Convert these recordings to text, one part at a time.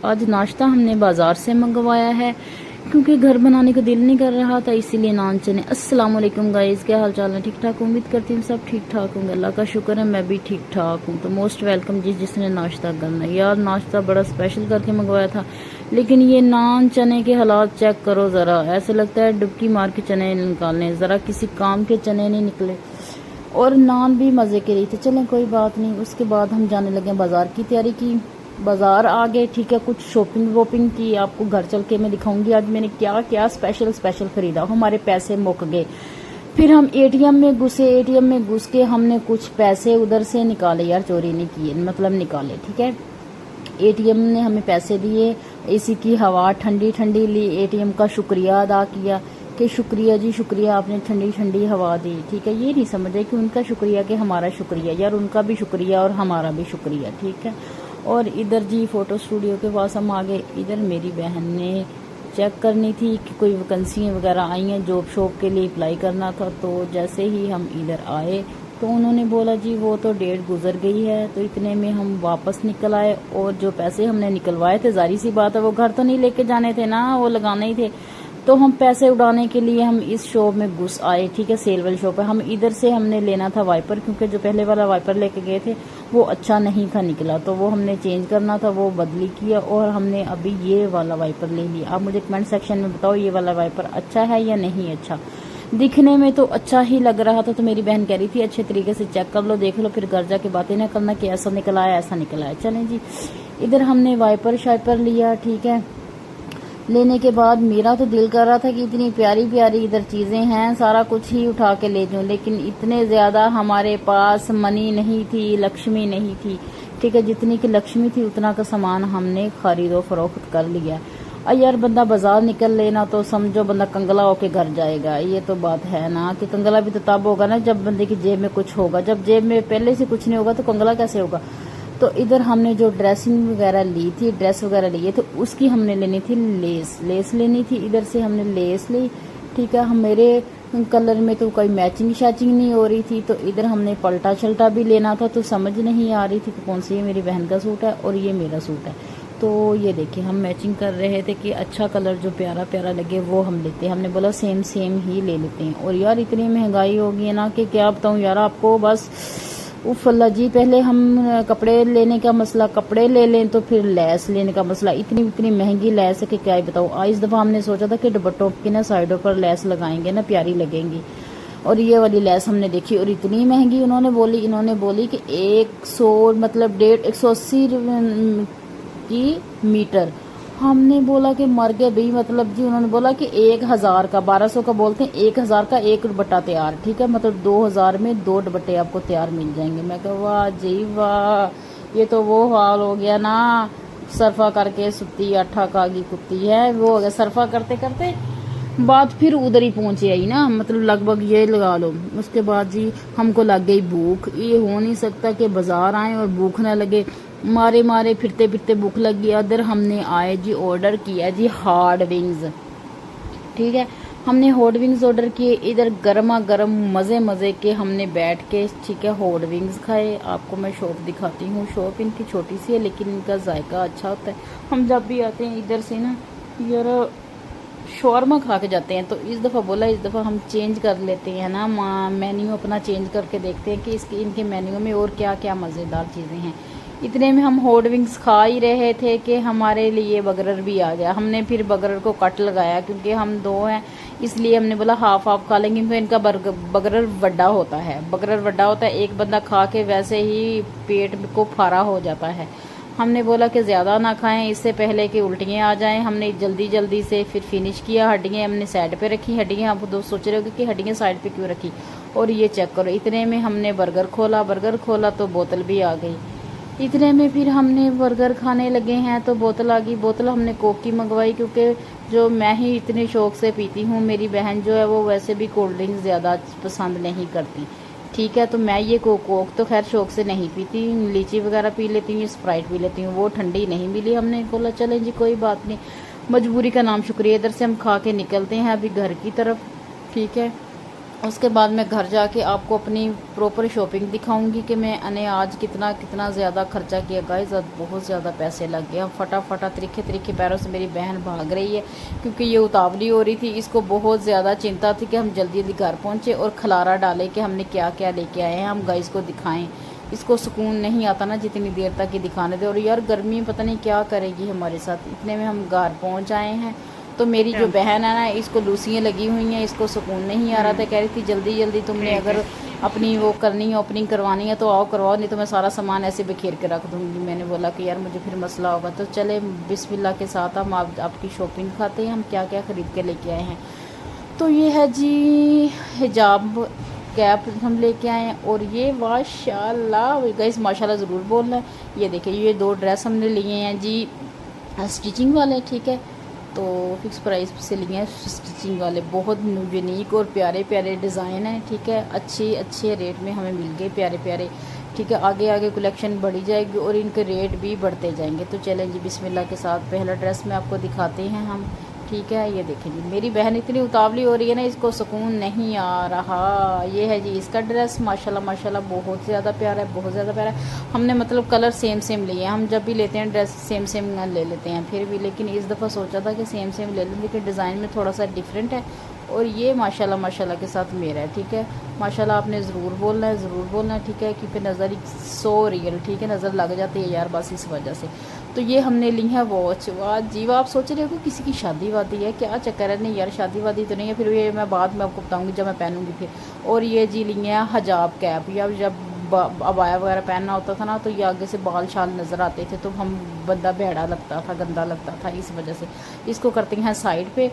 आज नाश्ता हमने बाज़ार से मंगवाया है क्योंकि घर बनाने को दिल नहीं कर रहा था, इसीलिए नान चने। अस्सलाम वालेकुम गाइस, क्या हाल चाल है? ठीक ठाक, उम्मीद करती हूँ सब ठीक ठाक होंगे। अल्लाह का शुक्र है मैं भी ठीक ठाक हूँ। तो मोस्ट वेलकम जिसने नाश्ता करना है। यार नाश्ता बड़ा स्पेशल करके मंगवाया था, लेकिन ये नान चने के हालात चेक करो ज़रा, ऐसे लगता है डुबकी मार के चने निकालने, ज़रा किसी काम के चने नहीं निकले। और नान भी मज़े के रही थे। चलें कोई बात नहीं। उसके बाद हम जाने लगे बाज़ार की तैयारी की। बाज़ार आ गए, ठीक है, कुछ शॉपिंग वॉपिंग की आपको घर चल के मैं दिखाऊंगी आज मैंने क्या क्या स्पेशल खरीदा। हमारे पैसे मुक गए। फिर हम एटीएम में घुसे, एटीएम में घुस के हमने कुछ पैसे उधर से निकाले। यार चोरी नहीं किए, मतलब निकाले, ठीक है। एटीएम ने हमें पैसे दिए, एसी की हवा ठंडी ठंडी ली, एटीएम का शुक्रिया अदा किया कि शुक्रिया जी शुक्रिया, आपने ठंडी ठंडी हवा दी, ठीक है। ये नहीं समझे कि उनका शुक्रिया कि हमारा शुक्रिया। यार उनका भी शुक्रिया और हमारा भी शुक्रिया, ठीक है। और इधर जी फ़ोटो स्टूडियो के पास हम आ गए। इधर मेरी बहन ने चेक करनी थी कि कोई वैकेंसी वगैरह आई हैं, जॉब शॉप के लिए अप्लाई करना था। तो जैसे ही हम इधर आए तो उन्होंने बोला जी वो तो डेट गुजर गई है। तो इतने में हम वापस निकल आए, और जो पैसे हमने निकलवाए थे, जारी सी बात है वो घर तो नहीं लेके जाने थे ना, वो लगाने ही थे। तो हम पैसे उड़ाने के लिए हम इस शॉप में घुस आए, ठीक है, सेल वाली शॉप है। हम इधर से हमने लेना था वाइपर, क्योंकि जो पहले वाला वाइपर लेके गए थे वो अच्छा नहीं था निकला, तो वो हमने चेंज करना था, वो बदली किया और हमने अभी ये वाला वाइपर ले लिया। आप मुझे कमेंट सेक्शन में बताओ ये वाला वाइपर अच्छा है या नहीं अच्छा। दिखने में तो अच्छा ही लग रहा था, तो मेरी बहन कह रही थी अच्छे तरीके से चेक कर लो, देख लो, फिर घर जाके बातें ना करना कि ऐसा निकला है ऐसा निकला है। चलें जी, इधर हमने वाइपर शाइपर लिया, ठीक है। लेने के बाद मेरा तो दिल कर रहा था कि इतनी प्यारी प्यारी इधर चीज़ें हैं, सारा कुछ ही उठा के ले जाऊं, लेकिन इतने ज़्यादा हमारे पास मनी नहीं थी, लक्ष्मी नहीं थी, ठीक है। जितनी की लक्ष्मी थी उतना का सामान हमने खरीदो फरोख्त कर लिया। और यार बंदा बाजार निकल लेना तो समझो बंदा कंगला होके घर जाएगा। ये तो बात है ना कि कंगला भी तो तब होगा ना जब बंदे की जेब में कुछ होगा, जब जेब में पहले से कुछ नहीं होगा तो कंगला कैसे होगा। तो इधर हमने जो ड्रेसिंग वगैरह ली थी, ड्रेस वगैरह लिए तो उसकी हमने लेनी थी लेस लेनी थी। इधर से हमने लेस ली, ठीक है। हम मेरे कलर में तो कोई मैचिंग शैचिंग नहीं हो रही थी, तो इधर हमने पलटा छल्टा भी लेना था, तो समझ नहीं आ रही थी कि कौन सी, ये मेरी बहन का सूट है और ये मेरा सूट है। तो ये देखिए हम मैचिंग कर रहे थे कि अच्छा कलर जो प्यारा प्यारा लगे वो हम लेते हैं। हमने बोला सेम सेम ही ले लेते हैं। और यार इतनी महंगाई हो गई है ना कि क्या बताऊँ यार आपको, बस उफ अल्लाह जी। पहले हम कपड़े लेने का मसला, कपड़े ले लें तो फिर लेस लेने का मसला, इतनी इतनी महंगी लेस है कि क्या ही बताऊँ। इस दफ़ा हमने सोचा था कि दुपट्टों की ना साइडों पर लेस लगाएंगे ना, प्यारी लगेंगी। और ये वाली लेस हमने देखी और इतनी महंगी इन्होंने बोली कि 100 मतलब 180 की मीटर। हमने बोला कि मर गए भाई, मतलब जी उन्होंने बोला कि 1000 का, 1200 का बोलते हैं, 1000 का एक दुपट्टा तैयार, ठीक है, मतलब 2000 में 2 दुपट्टे आपको तैयार मिल जाएंगे। मैं कहा वाह जी वाह, ये तो वो हाल हो गया ना, सरफा करके सुती अठा कागी कुत्ती है, वो हो गया। सरफा करते करते बात फिर उधर ही पहुंची आई ना, मतलब लगभग ये लगा लो। उसके बाद जी हमको लग गई भूख। ये हो नहीं सकता कि बाजार आए और भूख ना लगे, मारे मारे फिरते फिरते भूख लगी। अदर हमने आए जी ऑर्डर किया जी हॉट विंग्स, ठीक है। हमने हॉट विंग्स ऑर्डर किए। इधर गर्मा गर्म मज़े मज़े के हमने बैठ के, ठीक है, हॉट विंग्स खाए। आपको मैं शॉप दिखाती हूँ। शॉप इनकी छोटी सी है लेकिन इनका जायका अच्छा होता है। हम जब भी आते हैं इधर से ना यार शौरमा खा के जाते हैं, तो इस दफ़ा बोला इस दफ़ा हम चेंज कर लेते हैं ना, मेन्यू अपना चेंज करके देखते हैं कि इनके मेन्यू में और क्या क्या मज़ेदार चीज़ें हैं। इतने में हम हॉट विंग्स खा ही रहे थे कि हमारे लिए बगरर भी आ गया। हमने फिर बगरर को कट लगाया, क्योंकि हम 2 हैं इसलिए हमने बोला हाफ हाफ खा लेंगे, क्योंकि इनका बगरर बड़ा होता है, बगरर बड़ा होता है। एक बंदा खा के वैसे ही पेट को फारा हो जाता है। हमने बोला कि ज़्यादा ना खाएं इससे पहले कि उल्टियाँ आ जाएं। हमने जल्दी जल्दी से फिर फिनिश किया। हड्डियाँ हमने साइड पे रखी। हड्डियाँ आप दोस्त सोच रहे होगे कि हड्डियाँ साइड पे क्यों रखी, और ये चेक करो। इतने में हमने बर्गर खोला तो बोतल भी आ गई। इतने में फिर हमने बर्गर खाने लगे हैं तो बोतल आ गई। बोतल हमने कोक की मंगवाई, क्योंकि जो मैं ही इतने शौक से पीती हूँ, मेरी बहन जो है वो वैसे भी कोल्ड ड्रिंक्स ज़्यादा पसंद नहीं करती, ठीक है। तो मैं ये कोक तो खैर शौक से नहीं पीती, लीची वगैरह पी लेती हूँ, स्प्राइट पी लेती हूँ, वो ठंडी नहीं मिली। हमने बोला चलें जी कोई बात नहीं, मजबूरी का नाम शुक्रिया। इधर से हम खा के निकलते हैं अभी घर की तरफ, ठीक है। उसके बाद मैं घर जाके आपको अपनी प्रॉपर शॉपिंग दिखाऊंगी कि मैंने आज कितना कितना ज़्यादा खर्चा किया। गाइस आज बहुत ज़्यादा पैसे लग गए। फटाफटा तरीके तरीके पैरों से मेरी बहन भाग रही है क्योंकि ये उतावली हो रही थी। इसको बहुत ज़्यादा चिंता थी कि हम जल्दी जल्दी घर पहुँचे और खलारा डालें कि हमने क्या क्या लेके आए हैं, हम गाइस को दिखाएँ। इसको सुकून नहीं आता ना जितनी देर तक ये दिखाने दे। और यार गर्मी पता नहीं क्या करेगी हमारे साथ। इतने में हम घर पहुँच आए हैं। तो मेरी जो बहन है ना, इसको लूसियाँ लगी हुई हैं, इसको सुकून नहीं आ रहा था। कह रही थी जल्दी जल्दी तुमने अगर अपनी वो करनी है, ओपनिंग करवानी है तो आओ करवाओ, नहीं तो मैं सारा सामान ऐसे बिखेर के रख दूँगी। मैंने बोला कि यार मुझे फिर मसला होगा। तो चले बिस्मिल्लाह के साथ हम आपकी शॉपिंग खाते हैं, हम क्या क्या ख़रीद के लेके आए हैं। तो ये है जी हिजाब कैप हम लेके आए हैं। और ये माशाल्लाह गाइस, माशाल्लाह ज़रूर बोलना है। ये देखिए ये 2 ड्रेस हमने लिए हैं जी स्टिचिंग वाले, ठीक है। तो फिक्स प्राइस से लिए हैं स्टिचिंग वाले। बहुत यूनिक और प्यारे प्यारे डिज़ाइन हैं, ठीक है। अच्छे अच्छे रेट में हमें मिल गए, प्यारे प्यारे, ठीक है। आगे आगे कलेक्शन बढ़ी जाएगी और इनके रेट भी बढ़ते जाएंगे। तो चलें जी बिस्मिल्लाह के साथ पहला ड्रेस में आपको दिखाते हैं हम, ठीक है। ये देखें जी मेरी बहन इतनी उतावली हो रही है ना, इसको सुकून नहीं आ रहा। ये है जी इसका ड्रेस, माशाल्लाह माशाल्लाह बहुत ज़्यादा प्यारा है, बहुत ज़्यादा प्यारा है। हमने मतलब कलर सेम सेम लिए हैं। हम जब भी लेते हैं ड्रेस सेम सेम ले लेते हैं फिर भी, लेकिन इस दफ़ा सोचा था कि सेम सेम ले लें, लेकिन डिज़ाइन में थोड़ा सा डिफरेंट है। और ये माशाल्लाह माशाल्लाह के साथ मेरा है, ठीक है। माशाल्लाह आपने ज़रूर बोलना है, ज़रूर बोलना है, ठीक है। क्योंकि नज़र सो रियल, ठीक है, नज़र लग जाती है यार बस इस वजह से। तो ये हमने ली है वॉच। वाह जी वाह, आप सोच रहे हो कि किसी की शादी वादी है, क्या चक्कर है। नहीं यार शादी वादी तो नहीं है, फिर ये मैं बाद में आपको बताऊंगी जब मैं पहनूंगी फिर। और ये जी ली है हिजाब कैप। या जब अबाया वगैरह पहनना होता था ना तो ये आगे से बाल शाल नज़र आते थे तो हम बंदा भेड़ा लगता था, गंदा लगता था। इस वजह से इसको करते हैं साइड पे।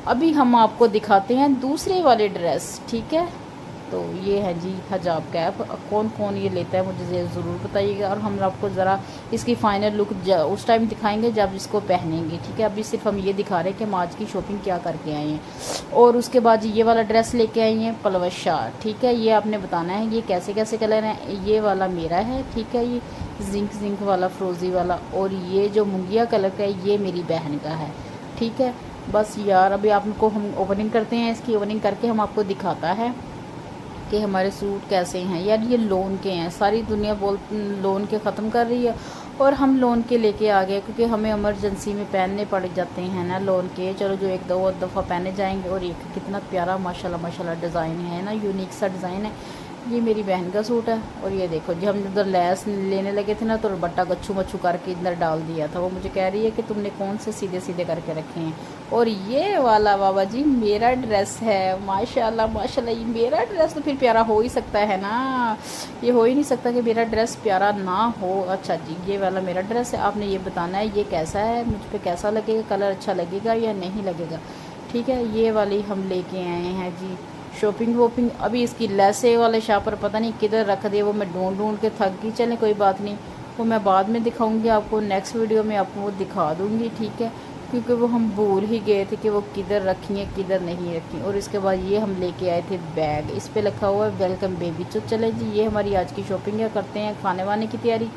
अभी हम आपको दिखाते हैं दूसरे वाले ड्रेस, ठीक है। तो ये है जी हिजाब कैप। कौन कौन ये लेता है मुझे ज़रूर बताइएगा। और हम आपको ज़रा इसकी फ़ाइनल लुक उस टाइम दिखाएंगे जब इसको पहनेंगे, ठीक है। अभी सिर्फ हम ये दिखा रहे हैं कि हम आज की शॉपिंग क्या करके आए हैं। और उसके बाद ये वाला ड्रेस लेके आई हैं पलवशा, ठीक है। ये आपने बताना है ये कैसे कैसे कलर हैं। ये वाला मेरा है, ठीक है। ये जिंक वाला फ्रोज़ी वाला। और ये जो मुंगिया कलर का है ये मेरी बहन का है, ठीक है। बस यार अभी आपको हम ओपनिंग करते हैं। इसकी ओपनिंग करके हम आपको दिखाता है कि हमारे सूट कैसे हैं। यार ये लोन के हैं, सारी दुनिया लोन के ख़त्म कर रही है और हम लोन के लेके आ गए क्योंकि हमें इमरजेंसी में पहनने पड़ जाते हैं ना लोन के। चलो जो एक दो दफ़ा पहने जाएंगे। और एक कितना प्यारा माशाल्लाह माशाल्लाह डिज़ाइन है ना, यूनिक सा डिज़ाइन है। ये मेरी बहन का सूट है। और ये देखो जब हम उधर लैस लेने लगे थे ना तो बट्टा गच्छू मच्छू करके इधर डाल दिया था। वो मुझे कह रही है कि तुमने कौन से सीधे सीधे करके रखे हैं। और ये वाला बाबा जी मेरा ड्रेस है, माशाल्लाह माशाल्लाह। ये मेरा ड्रेस तो फिर प्यारा हो ही सकता है ना, ये हो ही नहीं सकता कि मेरा ड्रेस प्यारा ना हो। अच्छा जी ये वाला मेरा ड्रेस है। आपने ये बताना है ये कैसा है, मुझ पर कैसा लगेगा, कलर अच्छा लगेगा या नहीं लगेगा, ठीक है। ये वाली हम लेके आए हैं जी शॉपिंग वॉपिंग। अभी इसकी लेसे वाले शाह पर पता नहीं किधर रख दिए, वो मैं ढूंढ ढूंढ के थक गई। चलें कोई बात नहीं, वो मैं बाद में दिखाऊंगी आपको, नेक्स्ट वीडियो में आपको वो दिखा दूंगी, ठीक है। क्योंकि वो हम भूल ही गए थे कि वो किधर रखी है किधर नहीं रखी। और इसके बाद ये हम लेके आए थे बैग, इस पर लिखा हुआ है वेलकम बेबी। तो चले जी ये हमारी आज की शॉपिंग है, करते हैं खाने वाने की तैयारी।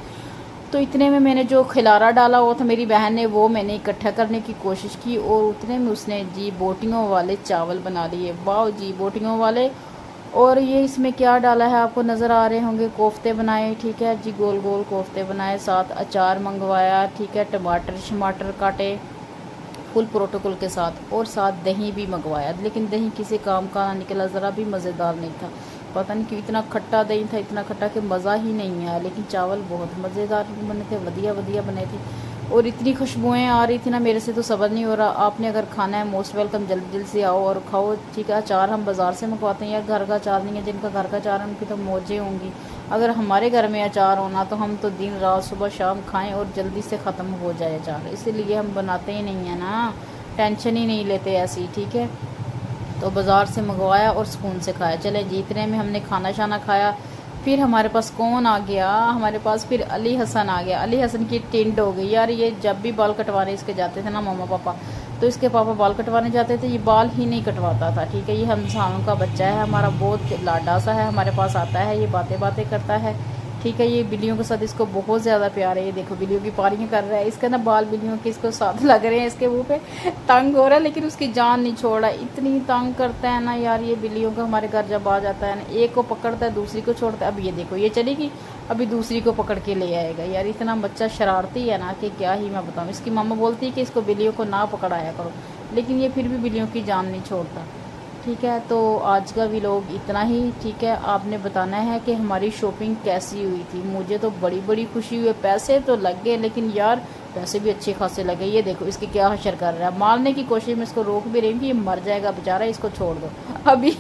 तो इतने में मैंने जो खिलारा डाला हुआ था मेरी बहन ने वो मैंने इकट्ठा करने की कोशिश की। और उतने में उसने जी बोटियों वाले चावल बना लिए। वाह जी बोटियों वाले। और ये इसमें क्या डाला है आपको नज़र आ रहे होंगे, कोफ्ते बनाए, ठीक है जी, गोल गोल कोफ्ते बनाए। साथ अचार मंगवाया, ठीक है, टमाटर काटे फुल प्रोटोकॉल के साथ। और साथ दही भी मंगवाया, लेकिन दही किसी काम का ना निकला, ज़रा भी मज़ेदार नहीं था। पता नहीं क्यों इतना खट्टा दही था, इतना खट्टा कि मज़ा ही नहीं आया। लेकिन चावल बहुत मज़ेदार बने थे, वधिया वधिया बने थे। और इतनी खुशबुएं आ रही थी ना, मेरे से तो सब्र नहीं हो रहा। आपने अगर खाना है मोस्ट वेलकम, जल्दी जल्दी से आओ और खाओ, ठीक है। अचार हम बाज़ार से मंगवाते हैं, यार घर का अचार नहीं है। जिनका घर का अचार है उनकी तो मौजें होंगी। अगर हमारे घर में अचार होना तो हम तो दिन रात सुबह शाम खाएं और जल्दी से ख़त्म हो जाए अचार। इसीलिए हम बनाते ही नहीं है ना, टेंशन ही नहीं लेते ऐसी, ठीक है। तो बाज़ार से मंगवाया और सुकून से खाया। चले जी इतने में हमने खाना शाना खाया। फिर हमारे पास कौन आ गया, हमारे पास फिर अली हसन आ गया। अली हसन की टिंड हो गई यार। ये जब भी बाल कटवाने इसके जाते थे ना मामा पापा, तो इसके पापा बाल कटवाने जाते थे, ये बाल ही नहीं कटवाता था, ठीक है। ये हमसानों का बच्चा है हमारा, बहुत लाडा सा है, हमारे पास आता है, ये बातें करता है, ठीक है। ये बिल्लियों के साथ इसको बहुत ज़्यादा प्यार है। ये देखो बिल्लियों की पारियां कर रहा है, इसके ना बाल बिल्लियों के इसको साथ लग रहे हैं, इसके मुंह पे तंग हो रहा है, लेकिन उसकी जान नहीं छोड़ रहा है। इतनी तंग करता है ना यार ये बिल्लियों का। हमारे घर जब आ जाता है ना, एक को पकड़ता है दूसरी को छोड़ता है। अब ये देखो ये चलेगी, अभी दूसरी को पकड़ के ले आएगा। यार इतना बच्चा शरारती है ना कि क्या ही मैं बताऊँ। इसकी मम्मा बोलती है कि इसको बिल्लियों को ना पकड़ाया करो, लेकिन ये फिर भी बिल्लियों की जान नहीं छोड़ता। ठीक है, तो आज का व्लॉग इतना ही। ठीक है, आपने बताना है कि हमारी शॉपिंग कैसी हुई थी। मुझे तो बड़ी बड़ी खुशी हुई। पैसे तो लग गए, लेकिन यार पैसे भी अच्छे खासे लगे। ये देखो इसकी क्या हशर कर रहा है, मारने की कोशिश में इसको रोक भी रही हूँ कि ये मर जाएगा बेचारा, इसको छोड़ दो। अभी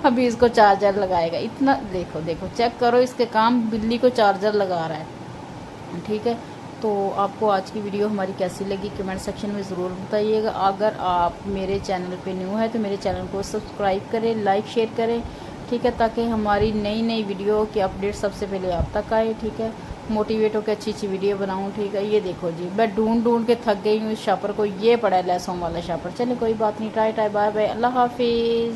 अभी इसको चार्जर लगाएगा। इतना देखो देखो चेक करो इसके काम, बिल्ली को चार्जर लगा रहा है। ठीक है, तो आपको आज की वीडियो हमारी कैसी लगी कमेंट सेक्शन में ज़रूर बताइएगा। अगर आप मेरे चैनल पे न्यू है तो मेरे चैनल को सब्सक्राइब करें, लाइक शेयर करें। ठीक है, ताकि हमारी नई नई वीडियो की अपडेट सबसे पहले आप तक आए। ठीक है, मोटिवेट होकर अच्छी अच्छी वीडियो बनाऊँ। ठीक है, ये देखो जी मैं ढूंढ ढूंढ के थक गई हूँ इस शापर को। ये पड़ा है लहसुन वाला शापर। चलिए कोई बात नहीं, टाई टाई बाय बाय, अल्लाह हाफिज़।